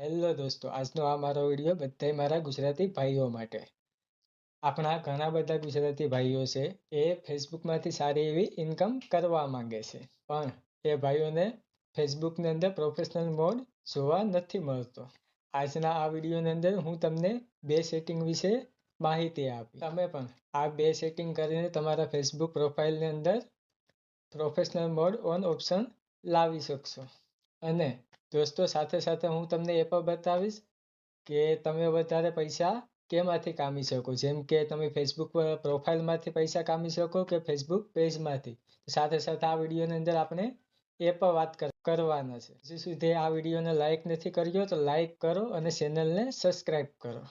Hello દોસ્તો, આજનો આ મારો વિડીયો બધાય મારા ગુજરાતી ભાઈઓ માટે. આપણા ઘણા બધા ગુજરાતી ભાઈઓ છે એ ફેસબુકમાંથી સારી એવી ઇન્કમ કરવા માંગે છે, પણ એ ભાઈઓને ફેસબુકની અંદર પ્રોફેશનલ મોડ જોવા નથી મળતો. આજના આ વિડીયોની અંદર હું તમને બે સેટિંગ વિશે માહિતી આપી. તમે પણ આ બે સેટિંગ કરીને તમારા ફેસબુક પ્રોફાઇલની અંદર પ્રોફેશનલ મોડ ઓન ઓપ્શન લાવી શકશો. અને દોસ્તો, સાથે સાથે હું તમને એ પણ બતાવીશ કે તમે વધારે પૈસા કેમાંથી કામી શકો. જેમ કે તમે ફેસબુક પ્રોફાઇલમાંથી પૈસા કામી શકો કે ફેસબુક પેજમાંથી. સાથે સાથે આ વિડીયોની અંદર આપણે એ પણ વાત કરવાના છે. હજી સુધી આ વિડીયોને લાઈક નથી કર્યો તો લાઈક કરો અને ચેનલને સબસ્ક્રાઈબ કરો.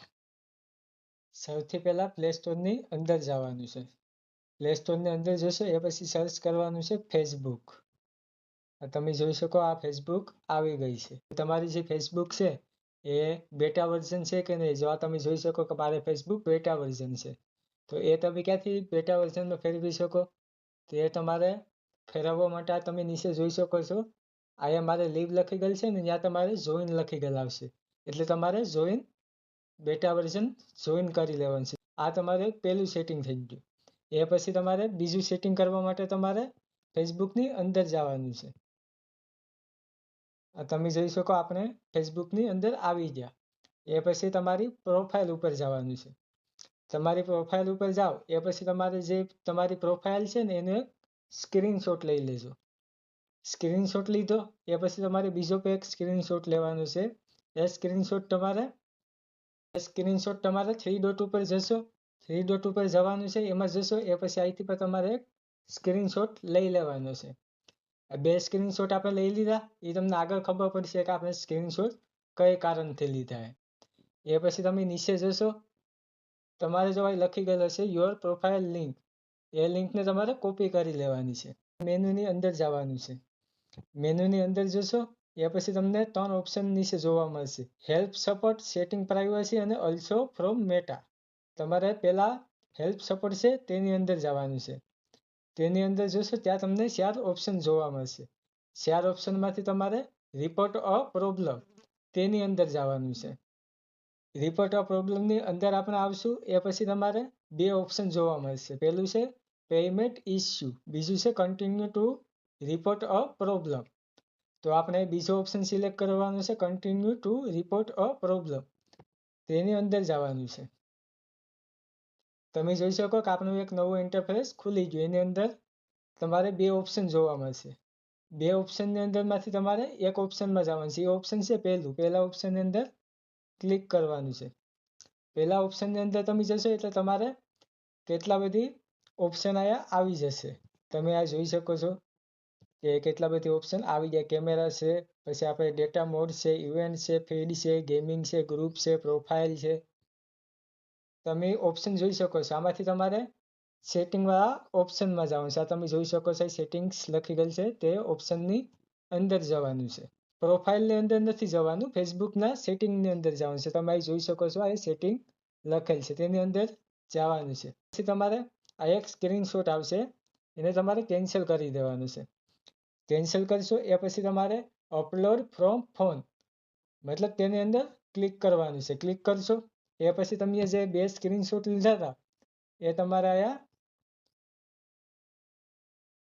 સૌથી પહેલા પ્લે સ્ટોરની અંદર જવાનું છે. પ્લે સ્ટોરની અંદર જશો એ પછી સર્ચ કરવાનું છે ફેસબુક. તમે જોઈ શકો આ ફેસબુક આવી ગઈ છે. તમારી જે ફેસબુક છે એ બેટા વર્ઝન છે કે નહીં, જો આ તમે જોઈ શકો કે મારે ફેસબુક બેટા વર્ઝન છે, તો એ તમે ક્યાંથી બેટા વર્ઝનમાં ફેરવી શકો? તો એ તમારે ફેરવવા માટે આ તમે નીચે જોઈ શકો છો, અહીંયા મારે લીવ લખી ગયેલ છે ને ત્યાં તમારે જોઈન લખી ગયેલ આવશે. એટલે તમારે જોઈન બેટા વર્ઝન જોઈન કરી લેવાનું છે. આ તમારે પહેલું સેટિંગ થઈ ગયું. એ પછી તમારે બીજું સેટિંગ કરવા માટે તમારે ફેસબુકની અંદર જવાનું છે. તમે જોઈ શકો આપણે ફેસબુકની અંદર આવી ગયા. એ પછી તમારી પ્રોફાઇલ ઉપર જવાનું છે. તમારી પ્રોફાઇલ ઉપર જાઓ એ પછી તમારે જે તમારી પ્રોફાઇલ છે ને એનો એક સ્ક્રીનશોટ લઈ લેજો. સ્ક્રીનશોટ લીધો એ પછી તમારે બીજો પણ એક સ્ક્રીનશોટ લેવાનો છે. એ સ્ક્રીનશોટ તમારે 3 ડોટ ઉપર જશો. 3 ડોટ ઉપર જવાનું છે, એમાં જશો એ પછી અહીંથી પણ તમારે એક સ્ક્રીનશોટ લઈ લેવાનો છે. બે સ્ક્રીનશોટ આપણે લઈ લીધા, એ તમને આગળ ખબર પડશે કે આપણે સ્ક્રીનશોટ કઈ કારણથી લીધા. એ પછી તમે નીચે જશો, તમારે જો અહીં લખી ગયેલ હશે યોર પ્રોફાઇલ લિંક, એ લિંકને તમારે કોપી કરી લેવાની છે. મેનુની અંદર જવાનું છે. મેનુની અંદર જશો એ પછી તમને 3 ઓપ્શન નીચે જોવા મળશે: હેલ્પ, સપોર્ટ, સેટિંગ, પ્રાઇવસી અને ઓલ્સો ફ્રોમ મેટા. તમારે પહેલા હેલ્પ સપોર્ટ છે તેની અંદર જવાનું છે. તેની અંદર જોશો ત્યાં તમને 4 ઓપ્શન જોવા મળશે. 4 ઓપ્શનમાંથી તમારે રિપોર્ટ અ પ્રોબ્લેમ તેની અંદર જવાનું છે. રિપોર્ટ અ પ્રોબ્લેમની અંદર આપણે આવશું એ પછી તમારે બે ઓપ્શન જોવા મળશે. પહેલું છે પેમેન્ટ ઇસ્યુ, બીજું છે કન્ટિન્યુ ટુ રિપોર્ટ અ પ્રોબ્લેમ. તો આપણે બીજો ઓપ્શન સિલેક્ટ કરવાનો છે, કન્ટિન્યુ ટુ રિપોર્ટ અ પ્રોબ્લેમ. તેની અંદર જવાનું છે. તમે જોઈ શકો કે આપણું એક નવું ઇન્ટરફેસ ખુલી ગયું. એની અંદર તમારે બે ઓપ્શન જોવા મળશે. બે ઓપ્શનની અંદરમાંથી તમારે એક ઓપ્શનમાં જવાનું છે. એ ઓપ્શન છે પહેલા ઓપ્શનની અંદર ક્લિક કરવાનું છે. પહેલા ઓપ્શનની અંદર તમે જશો એટલે તમારે કેટલા બધી ઓપ્શન અહીંયા આવી જશે. તમે આ જોઈ શકો છો કે કેટલા બધી ઓપ્શન આવી ગયા. કેમેરા છે, પછી આપણે ડેટા મોડ છે, ઇવેન્ટ છે, ફીડ છે, ગેમિંગ છે, ગ્રુપ છે, પ્રોફાઇલ છે. તમે ઓપ્શન જોઈ શકો છો. આમાંથી તમારે સેટિંગવાળા ઓપ્શનમાં જવાનું છે. આ તમે જોઈ શકો છો સેટિંગ્સ લખી ગયેલ છે, તે ઓપ્શનની અંદર જવાનું છે. પ્રોફાઇલની અંદર નથી જવાનું, ફેસબુકના સેટિંગની અંદર જવાનું છે. તમે અહીં જોઈ શકો છો આ સેટિંગ લખેલ છે, તેની અંદર જવાનું છે. પછી તમારે આ એક સ્ક્રીનશોટ આવશે, એને તમારે કેન્સલ કરી દેવાનું છે. કેન્સલ કરશો એ પછી તમારે અપલોડ ફ્રોમ ફોન, મતલબ તેની અંદર ક્લિક કરવાનું છે. ક્લિક કરશો એ પછી તમે જે બે સ્ક્રીનશોટ લીધા હતા એ તમારે અહીંયા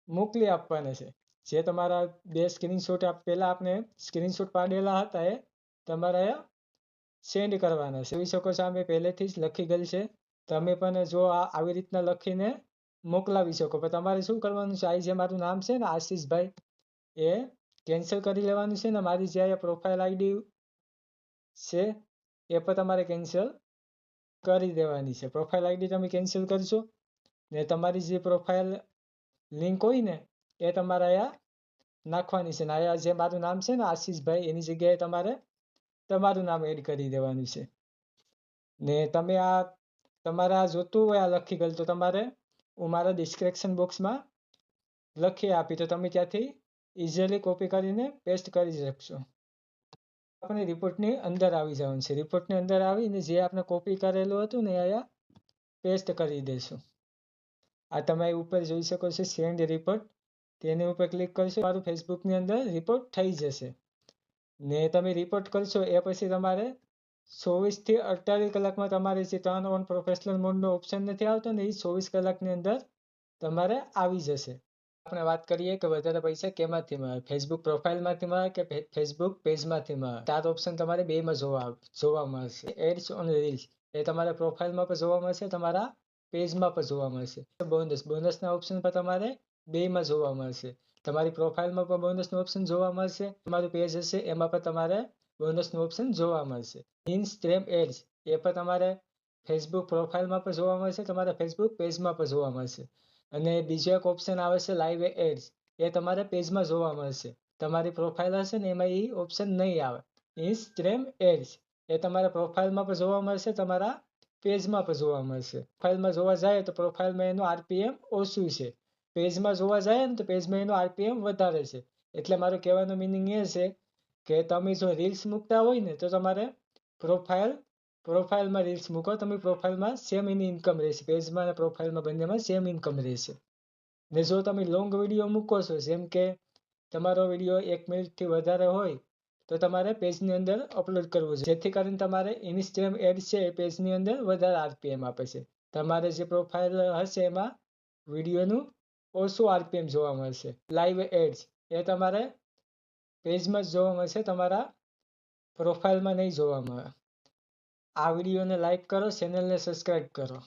મોકલી આપવાના છે. જે તમારા બે સ્ક્રીનશોટ પહેલા આપણે સ્ક્રીનશોટ પાડેલા હતા એ તમારે અહીંયા સેન્ડ કરવાના છે. જોઈ શકો છો અમે પહેલેથી જ લખી ગયેલ છે. તમે પણ જો આવી રીતના લખીને મોકલાવી શકો. પણ તમારે શું કરવાનું છે, આ જે મારું નામ છે ને આશીષભાઈ, એ કેન્સલ કરી લેવાનું છે ને મારી જે અહીંયા પ્રોફાઇલ આઈડી છે એ પણ તમારે કેન્સલ કરી દેવાની છે. પ્રોફાઇલ આઈડી તમે કેન્સલ કરશો ને તમારી જે પ્રોફાઇલ લિંક હોય ને એ તમારે અહીંયા નાખવાની છે. ને અહીંયા જે મારું નામ છે ને આશીષભાઈ, એની જગ્યાએ તમારે તમારું નામ એડ કરી દેવાનું છે. ને તમે આ તમારે આ જોતું હોય આ લખી ગયેલ તો તમારે હું મારા ડિસ્ક્રિપ્શન બોક્સમાં લખી આપી, તો તમે ત્યાંથી ઇઝીલી કોપી કરીને પેસ્ટ કરી શકશો. આપણે રિપોર્ટની અંદર આવી જવાનું છે. રિપોર્ટની અંદર આવીને જે આપણે કોપી કરેલું હતું ને અહીંયા પેસ્ટ કરી દઈશું. આ તમે ઉપર જોઈ શકો છો સેન્ડ રિપોર્ટ, તેની ઉપર ક્લિક કરશો મારું ફેસબુકની અંદર રિપોર્ટ થઈ જશે. ને તમે રિપોર્ટ કરશો એ પછી તમારે 24 થી 48 કલાકમાં તમારે જે ટર્ન ઓન પ્રોફેશનલ મોડનો ઓપ્શન નથી આવતો ને એ 24 કલાકની અંદર તમારે આવી જશે. આપણે વાત કરીએ કે વધારે પૈસા કેમાંથી મળે, ફેસબુક પ્રોફાઇલમાંથી મળે કે ફેસબુક પેજમાંથી મળે. 4 ઓપ્શન તમારે બેમાં જોવા મળશે. એડ્સ ઓન રીલ્સ એ તમારા પ્રોફાઇલમાં પણ જોવા મળશે, તમારા પેજમાં પણ જોવા મળશે. બોનસના ઓપ્શન પર તમારે બેમાં જોવા મળશે. તમારી પ્રોફાઇલમાં પણ બોનસનું ઓપ્શન જોવા મળશે, તમારું પેજ હશે એમાં પણ તમારે બોનસનું ઓપ્શન જોવા મળશે. ઇન્સ્ટ્રેમ એડ્સ એ પણ તમારે ફેસબુક પ્રોફાઇલમાં પણ જોવા મળશે, તમારા ફેસબુક પેજમાં પણ જોવા મળશે. અને બીજો એક ઓપ્શન આવે છે લાઈવ એડ્સ, એ તમારે પેજમાં જોવા મળશે. તમારી પ્રોફાઇલ હશે ને એમાં એ ઓપ્શન નહીં આવે. ઇન્સ્ટ્રેમ એડ્સ એ તમારા પ્રોફાઇલમાં પણ જોવા મળશે, તમારા પેજમાં પણ જોવા મળશે. પ્રોફાઇલમાં જોવા જાય તો પ્રોફાઇલમાં એનું આરપીએમ ઓછું છે, પેજમાં જોવા જાય ને તો પેજમાં એનું આરપીએમ વધારે છે. એટલે મારો કહેવાનો મિનિંગ એ છે કે તમે જો રીલ્સ મૂકતા હોય ને તો તમારે પ્રોફાઇલમાં રીલ્સ મૂકો. તમે પ્રોફાઇલમાં સેમ એની ઇન્કમ રહેશે, પેજમાં અને પ્રોફાઇલમાં બંનેમાં સેમ ઇન્કમ રહેશે. ને જો તમે લોંગ વિડીયો મૂકો છો, જેમ કે તમારો વિડીયો 1 મિનિટથી વધારે હોય તો તમારે પેજની અંદર અપલોડ કરવું જોઈએ, જેથી કરીને તમારે ઇન્સ્ટ્રેમ એડ છે એ પેજની અંદર વધારે આરપીએમ આપે છે. તમારે જે પ્રોફાઇલ હશે એમાં વિડીયોનું ઓછું આરપીએમ જોવા મળશે. લાઈવ એડ્સ એ તમારે પેજમાં જ જોવા મળશે, તમારા પ્રોફાઇલમાં નહીં જોવા મળે. આ વિડીયોને લાઈક કરો, ચેનલને સબસ્ક્રાઇબ કરો.